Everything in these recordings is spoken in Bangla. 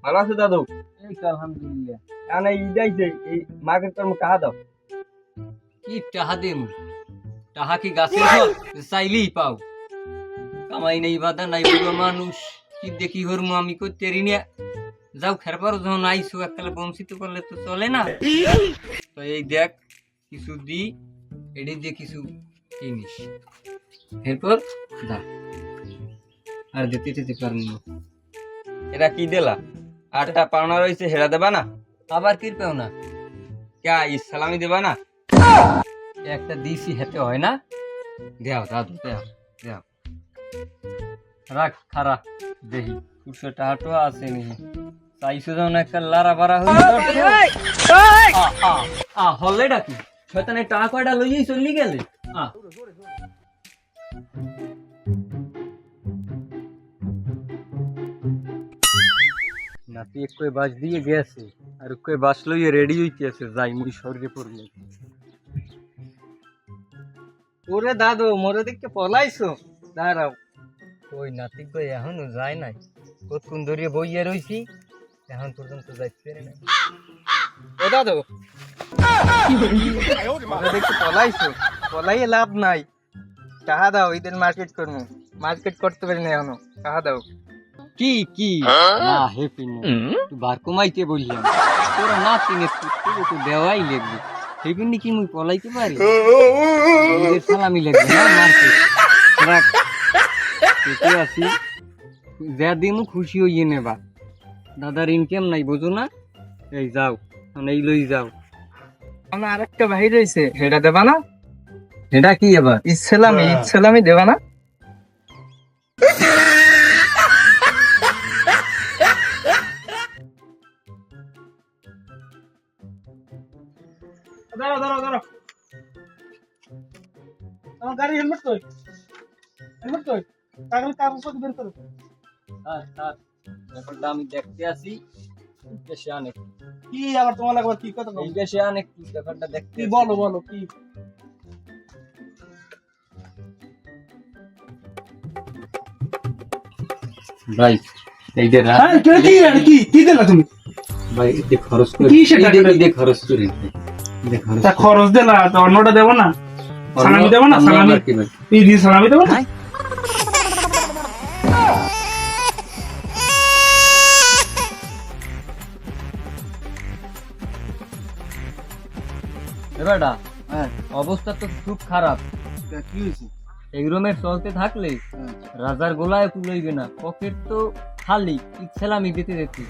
ভালো আছো দাদু? এই তো আলহামদুলিল্লাহ। এখানে ঈদ আইছে, এই মার্কেট কর্ম টাকা দাও। কি টাহা দিম? টাহা কি গাছের ফল চাইলেই পাও? কামাই নেই, বাধা নাই, বুড়ো মানুষ কি দেখি হরমু আমি করতে রি না। যাও খেরবার যখন আইসো এককালে বঞ্চিত করলে তো চলে না। তো এই দেখ কিছু দি, এটি দিয়ে কিছু কিনিস, এরপর দা আর দিতে পারেন না। এটা কি দিলা? আটটা পাওনা রয়েছে, হেরা দেবা না? আবার কি পেও না? কে ইসলামি দেবা না? একটা দিছি হেতে হয় না? দেও দাদু দেও দেও, রাখ খারা দেখি কুড়শো টাকাটো আছে নি। চাইছো যখন একটা লারা বাড়া হলে ডাকি শয়তানের টাকা কয়টা লইয়াই চলি গেলে। নাতি এক কই বাস দিয়ে গেছে আর কই বাস লইয়ে রেডি হইতে আছে, যাই মুই স্বর্গে পড়লে। ওরে দাদু মোরে দেখতে পলাইছো? দাঁড়াও, ওই নাতি কই এখনো যায় নাই, কতক্ষণ ধরিয়ে বইয়ে রইছি, এখন পর্যন্ত যাইতে না। ও দাদু মোরে দেখতে পলাইছো? পলাইয়ে লাভ নাই, টাকা দাও, ঈদের মার্কেট করবো। মার্কেট করতে পারি না এখনো, টাকা দাও। কি কি না হে পিনে তুই বার কমাইতে বললাম, তোরা না কিনে তো দেওয়াই লাগবে। সেই পিনে কি মুই পলাইতে পারি? সালামি লাগবে না মার্কেট রাখ, আছি যা দিমু খুশি হইয়ে নেবা। দাদার ইনকাম নাই বুঝো না? এই যাও এই লই যাও। আমার আরেকটা ভাই রয়েছে, হেটা দেবা না? এটা কি এবার? ইসলামি দেবা না? দাঁড়াও দাঁড়াও দাঁড়াও, আমার গাড়ি হেলমেট কই? হেলমেট কই? কাগজ বের করো। ব্যাপারটা আমি দেখতে আসি, দেশে অনেক কি আবার তোমার একবার কি কথা এই দেশে অনেক ব্যাপারটা দেখতে। কি বলো বলো কি? ভাই এই যে কি দিলা তুমি? ভাই এই যে খরচ করে কি সেটা? এই যে খরচ করে তা খরচ দিলা তো অন্যটা দেবো না? সালামি দেবো না? সালামি এই দিয়ে সালামি দেবো না? এবারটা অবস্থা তো খুব খারাপ। কি হয়েছে? এই রুমের চলতে থাকলে রাজার গোলায় কুলাইবে না, পকেট তো খালি, ইচ্ছালামি দিতে দেখছি।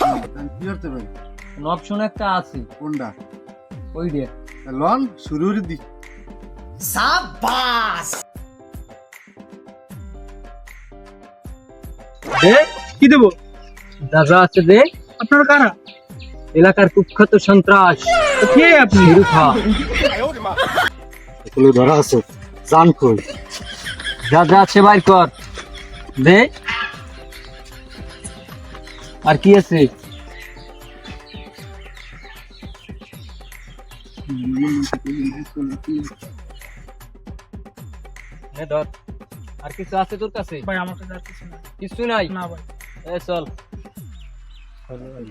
কি করতে পারি? অপশন একটা আছে। কোনটা? ওই দিয়ে লন শুরুর দি। দে কি দেবো? দাদা আছে দে। আপনার কারা? এলাকার কুখ্যাত সন্ত্রাস কে আপনি? রুখা এগুলো ধরা আছে, জান কই? যা যা আছে বাইর কর দে। আর কি আছে? ধর, আর কিছু আছে তোর কাছে? ভাই আমার কাছে আর কিছু না। কিছু নাই? না ভাই। চল।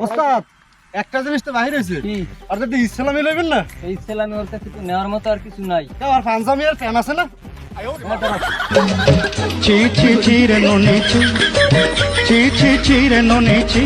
ওস্তাদ একটা জিনিস তো বাহির হয়েছে, কি? আর যদি ইসলামী লইবেন না, এই ছেলে ওর কাছে তো নেওয়ার মতো আর কিছু নাই। আর পাঞ্জাবি আর ফ্যান আছে না? চি চি চিরে নুনি চি চি চি চিরে নুনি চি